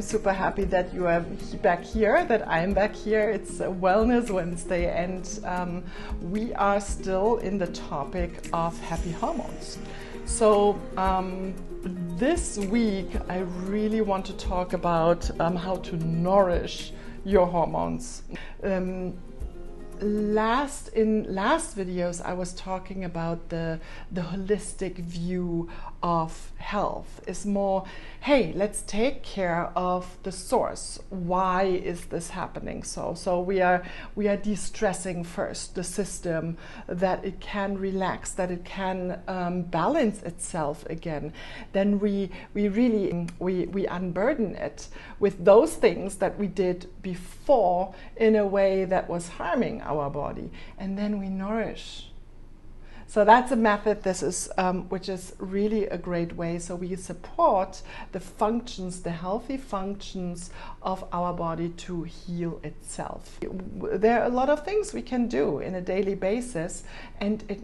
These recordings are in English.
super happy that you are back here, that I'm back here. It's a Wellness Wednesday, and we are still in the topic of happy hormones. So this week I really want to talk about how to nourish your hormones. In last videos I was talking about the holistic view of health. Is more, hey, let's take care of the source. Why is this happening? So we are de-stressing first the system, that it can relax, that it can balance itself again. Then we really unburden it with those things that we did before in a way that was harming our body, and then we nourish. So that's a method, this is which is really a great way. So we support the functions, the healthy functions of our body to heal itself. There are a lot of things we can do in a daily basis, and it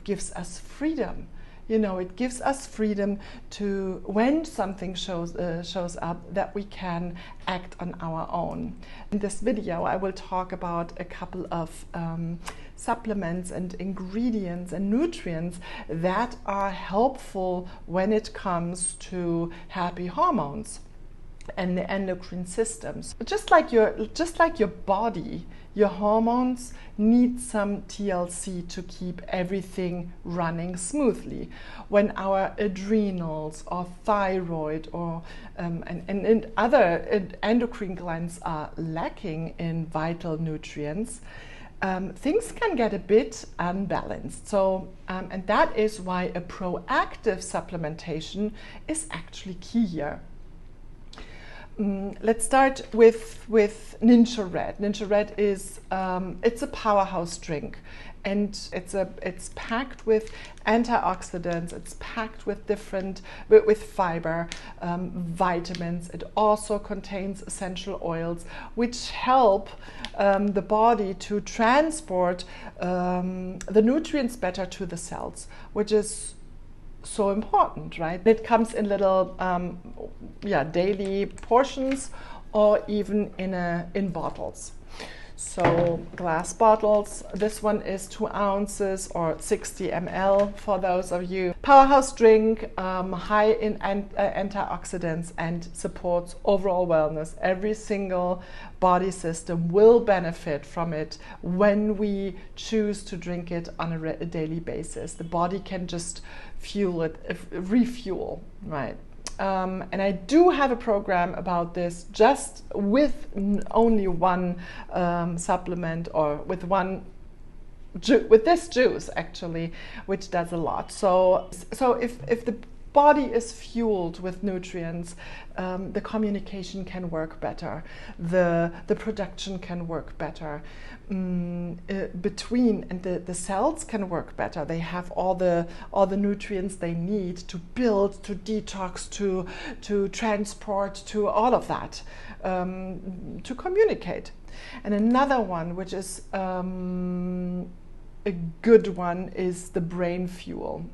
gives us freedom. You know, it gives us freedom to, when something shows up, that we can act on our own. In this video, I will talk about a couple of supplements and ingredients and nutrients that are helpful when it comes to happy hormones and the endocrine systems. Just like your body, your hormones need some TLC to keep everything running smoothly. When our adrenals or thyroid or and other endocrine glands are lacking in vital nutrients, things can get a bit unbalanced. So, and that is why a proactive supplementation is actually key here. Let's start with Ninja Red. Ninja Red is it's a powerhouse drink, and it's packed with antioxidants. It's packed with with fiber, vitamins. It also contains essential oils, which help the body to transport the nutrients better to the cells, which is so important, right? It comes in little daily portions, or even in bottles. So glass bottles. This one is 2 ounces or 60 ml for those of you. Powerhouse drink, high in antioxidants, and supports overall wellness. Every single body system will benefit from it when we choose to drink it on a daily basis. The body can just refuel, right? And I do have a program about this, just with only one supplement, or with this juice actually, which does a lot. So if the body is fueled with nutrients, the communication can work better, the production can work better, between, and the cells can work better. They have all the nutrients they need to build, to detox, to transport, to all of that, to communicate. And another one, which is a good one, is the brain fuel,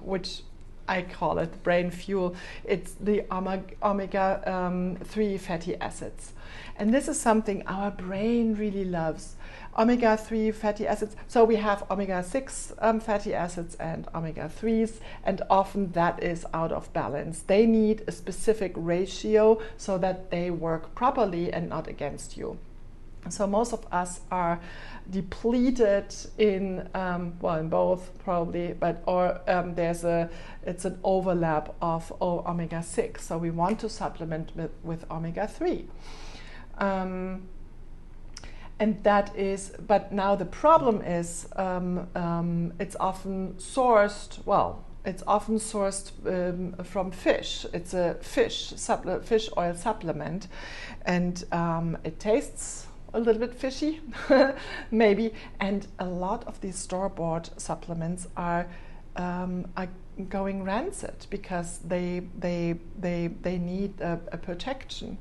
which I call it brain fuel. It's the omega-3 fatty acids. And this is something our brain really loves. Omega-3 fatty acids. So we have omega-6 fatty acids and omega-3s, and often that is out of balance. They need a specific ratio so that they work properly and not against you. So most of us are depleted in in both probably, but it's an overlap of omega-6. So we want to supplement with omega-3. And that is, but now the problem is it's often sourced, from fish. It's a fish oil supplement, and it tastes a little bit fishy, maybe. And a lot of these store-bought supplements are going rancid because they need a protection.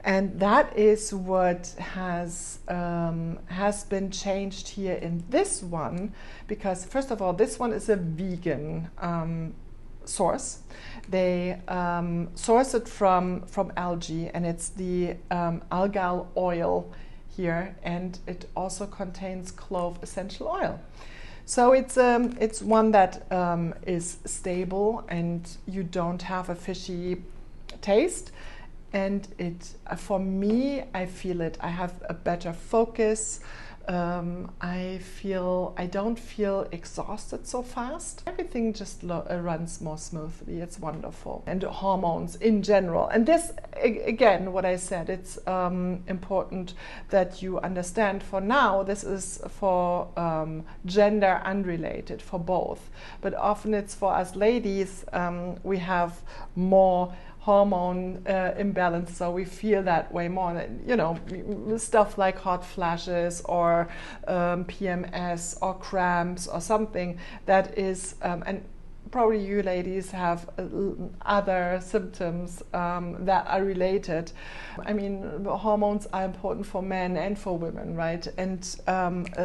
And that is what has been changed here in this one, because first of all, this one is a vegan source. They source it from algae, and it's the algal oil here, and it also contains clove essential oil. So it's one that is stable, and you don't have a fishy taste. And for me, I feel it. I have a better focus. I don't feel exhausted so fast. Everything just runs more smoothly. It's wonderful. And hormones in general. And this, again, what I said, it's important that you understand. For now, this is for gender unrelated, for both. But often it's for us ladies, we have more hormone imbalance, so we feel that way more. You know, stuff like hot flashes or PMS or cramps or something that is, and probably you ladies have other symptoms that are related. I mean, hormones are important for men and for women, right? And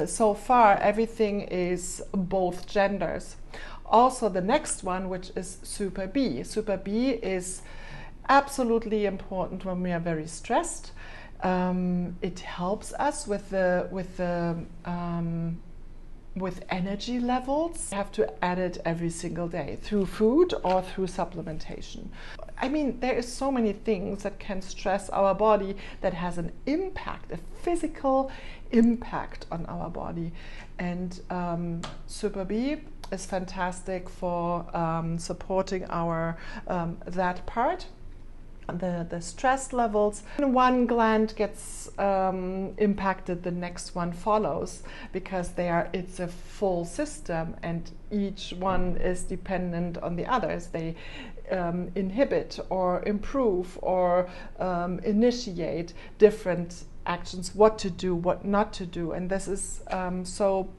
so far, everything is both genders. Also, the next one, which is Super B. Super B is absolutely important when we are very stressed. It helps us with energy levels. You have to add it every single day through food or through supplementation. I mean, there is so many things that can stress our body that has an impact, a physical impact on our body. And Super B is fantastic for supporting our that part. The stress levels. When one gland gets impacted, the next one follows, because it's a full system and each one is dependent on the others. They inhibit or improve or initiate different actions, what to do, what not to do. And this is so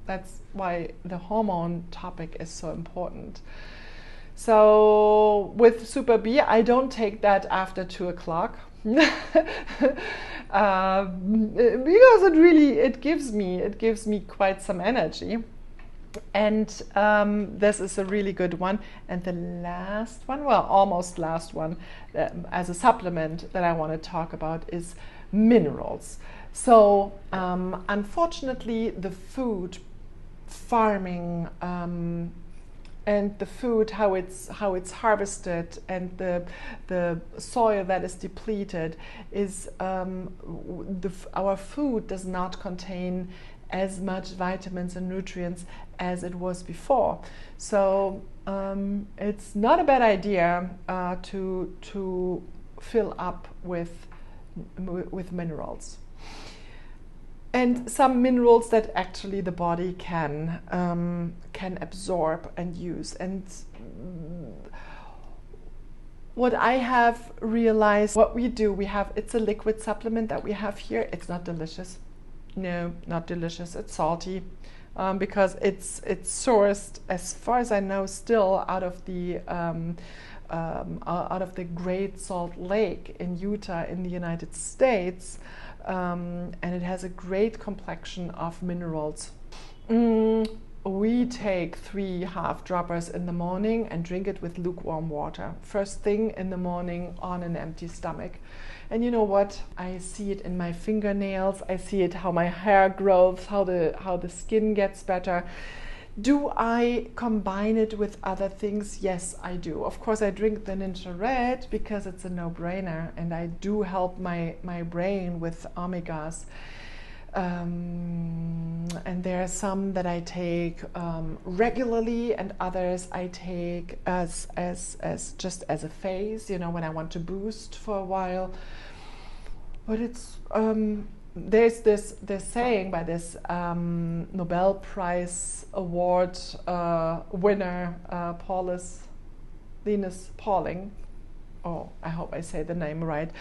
that's why the hormone topic is so important. So with Super B, I don't take that after 2 o'clock because it gives me quite some energy, and this is a really good one. And the last one, well, almost last one, as a supplement that I want to talk about is minerals. So unfortunately, the food farming and the food, how it's harvested, and the soil that is depleted is our food does not contain as much vitamins and nutrients as it was before. So it's not a bad idea to fill up with minerals. And some minerals that actually the body can absorb and use. And what I have realized, what we do, it's a liquid supplement that we have here. It's not delicious. No, not delicious. It's salty because it's sourced, as far as I know, still out of the Great Salt Lake in Utah in the United States. And it has a great complexion of minerals. We take 3 half droppers in the morning and drink it with lukewarm water. First thing in the morning on an empty stomach. And you know what? I see it in my fingernails. I see it how my hair grows, how the skin gets better. Do I combine it with other things? Yes, I do. Of course, I drink the Ninja Red because it's a no-brainer, and I do help my brain with omegas. And there are some that I take regularly, and others I take as just as a phase, you know, when I want to boost for a while. But it's there's this saying by this Nobel Prize Award winner, Linus Pauling. Oh, I hope I say the name right.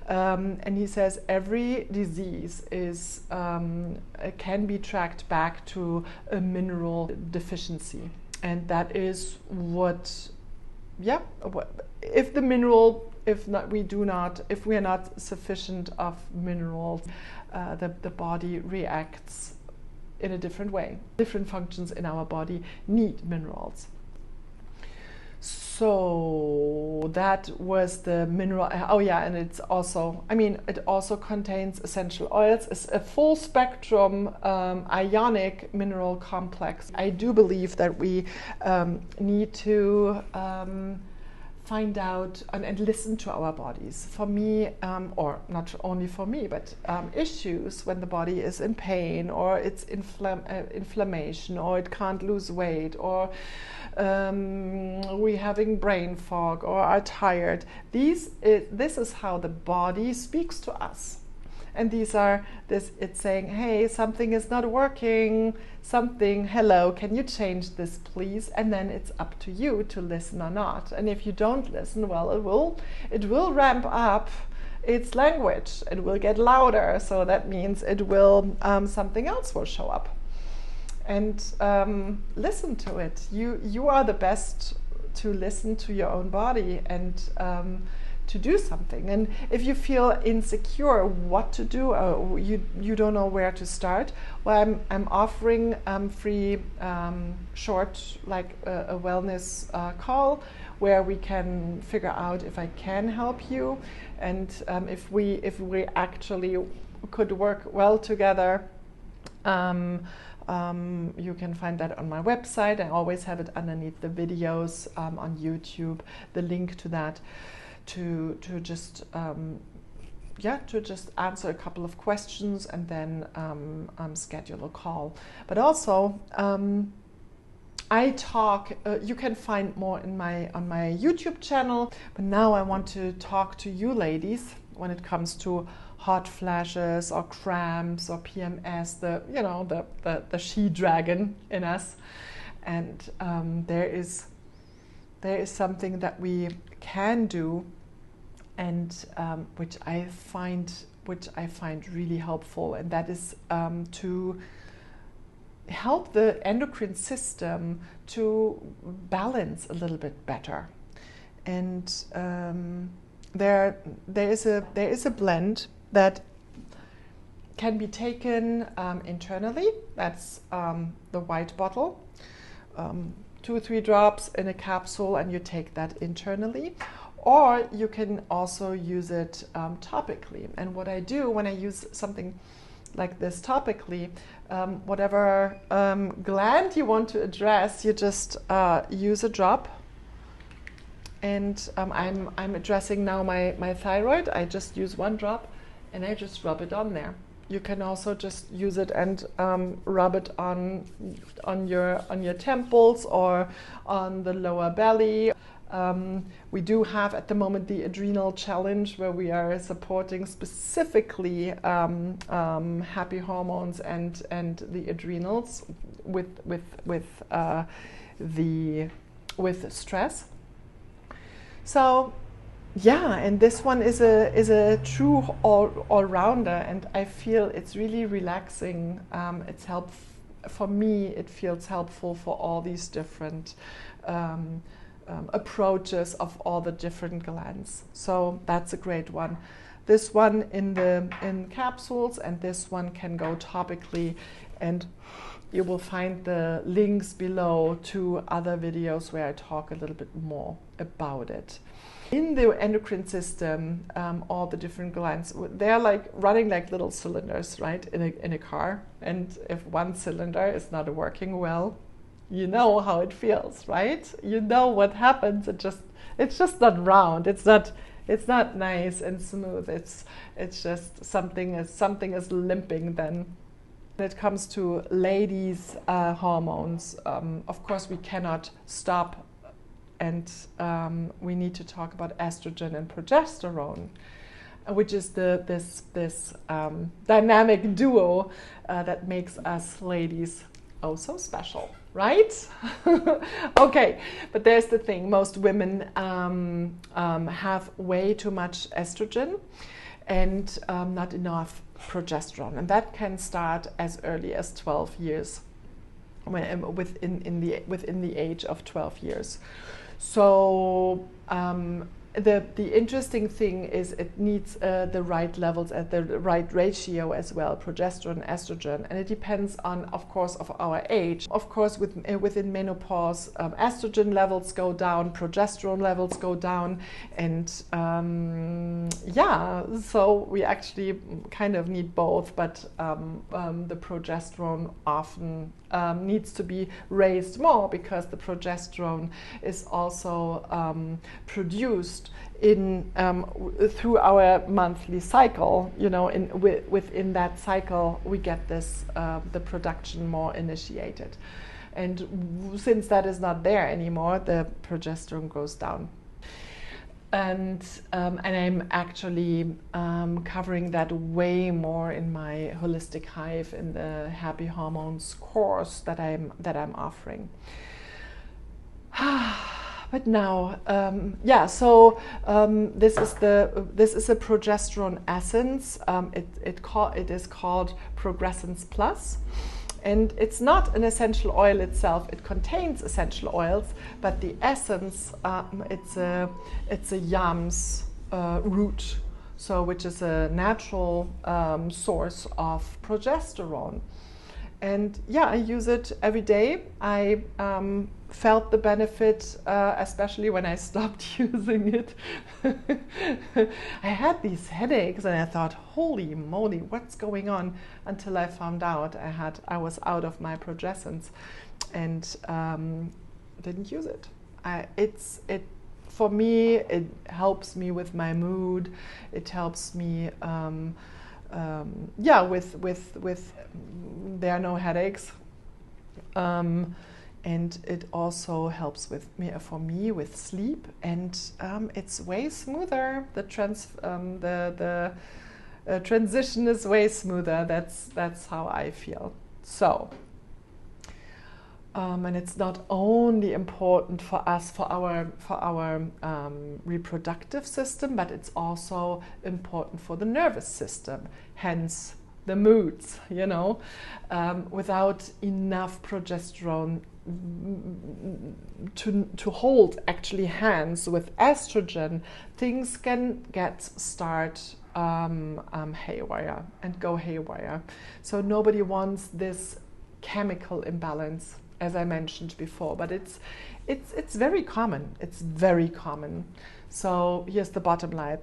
And he says every disease can be tracked back to a mineral deficiency, and that is if the mineral, if we are not sufficient of minerals, the body reacts in a different way. Different functions in our body need minerals. So that was the mineral. Oh yeah, and it's also, I mean, it also contains essential oils. It's a full spectrum ionic mineral complex. I do believe that we need to find out and listen to our bodies. For me, or not only for me, but issues when the body is in pain, or it's inflammation, or it can't lose weight, or we're having brain fog, or are tired. This is how the body speaks to us. And it's saying, hey, something is not working, hello, can you change this please? And then it's up to you to listen or not. And if you don't listen, well, it will ramp up its language. It will get louder. So that means it will, something else will show up. And listen to it. You are the best to listen to your own body and to do something. And if you feel insecure what to do, or you don't know where to start, well, I'm offering free short, like a wellness call, where we can figure out if I can help you, and if we actually could work well together. You can find that on my website. I always have it underneath the videos on YouTube, the link to that. To just answer a couple of questions and then schedule a call. But also I talk. You can find more on my YouTube channel. But now I want to talk to you ladies when it comes to hot flashes or cramps or PMS. The she dragon in us, and there is something that we can do, and which I find really helpful, and that is to help the endocrine system to balance a little bit better. And there is a blend that can be taken internally. That's the white bottle. 2 or 3 drops in a capsule, and you take that internally. Or you can also use it topically. And what I do when I use something like this topically, whatever gland you want to address, you just use a drop. And I'm addressing now my thyroid. I just use 1 drop, and I just rub it on there. You can also just use it and rub it on your temples or on the lower belly. We do have at the moment the adrenal challenge, where we are supporting specifically happy hormones and the adrenals with stress. So yeah, and this one is a true all-rounder, and I feel it's really relaxing. It's for me. It feels helpful for all these different approaches of all the different glands. So that's a great one. This one in capsules, and this one can go topically, and you will find the links below to other videos where I talk a little bit more about it. In the endocrine system, all the different glands, they're like running like little cylinders, right, in a car. And if one cylinder is not working well, you know how it feels, right? You know what happens. It's just not round. It's not nice and smooth. It's just something is limping then. When it comes to ladies' hormones, of course we cannot stop, and we need to talk about estrogen and progesterone, which is this dynamic duo that makes us ladies oh so special, right? Okay, but there's the thing. Most women have way too much estrogen and not enough progesterone, and that can start as early as 12 years, within the age of 12 years. So the interesting thing is it needs the right levels at the right ratio as well, progesterone, estrogen, and it depends on, of course, of our age. Of course, within menopause, estrogen levels go down, progesterone levels go down, and yeah, so we actually kind of need both, but the progesterone often needs to be raised more, because the progesterone is also produced in through our monthly cycle. You know, within that cycle we get this the production more initiated, and since that is not there anymore, the progesterone goes down. And I'm actually covering that way more in my Holistic Hive, in the Happy Hormones course that I'm offering. But now, yeah. So this is a progesterone essence. It is called Progressence Plus. And it's not an essential oil itself. It contains essential oils, but the essence, it's a yams root, so which is a natural source of progesterone. And yeah, I use it every day. I felt the benefit, especially when I stopped using it. I had these headaches, and I thought, holy moly, what's going on? Until I found out I was out of my progescence, and didn't use it. For me, it helps me with my mood. It helps me. Yeah, with there are no headaches, and it also helps for me with sleep, and it's way smoother. The transition is way smoother. That's how I feel. So. And it's not only important for us, for our reproductive system, but it's also important for the nervous system, hence the moods, you know. Without enough progesterone to hold actually hands with estrogen, things can start haywire and go haywire. So nobody wants this chemical imbalance, as I mentioned before, but it's very common. It's very common. So here's the bottom line.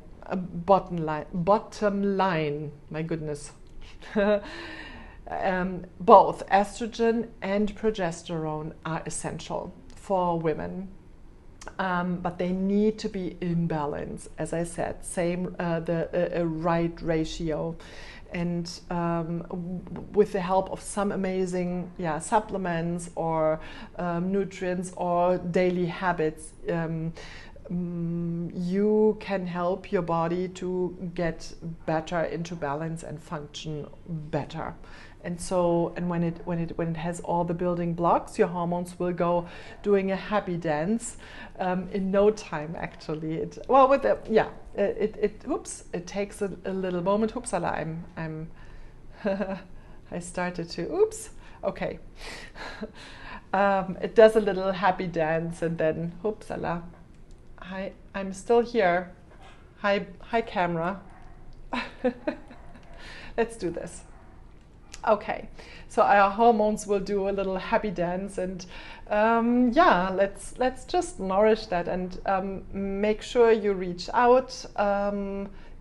Bottom line. My goodness. Both estrogen and progesterone are essential for women, but they need to be in balance. As I said, same the right ratio. And with the help of some amazing supplements or nutrients or daily habits, you can help your body to get better into balance and function better. And so, and when it has all the building blocks, your hormones will go doing a happy dance in no time. Actually, it takes a little moment. Hoopsala, I'm I started to oops. Okay, it does a little happy dance, and then hoopsala. Hi, I'm still here. Hi, camera. Let's do this. Okay, so our hormones will do a little happy dance, and let's just nourish that, and make sure you reach out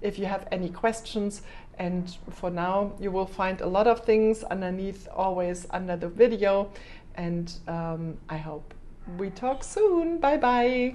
if you have any questions. And for now, you will find a lot of things underneath, always under the video, and I hope we talk soon. Bye bye.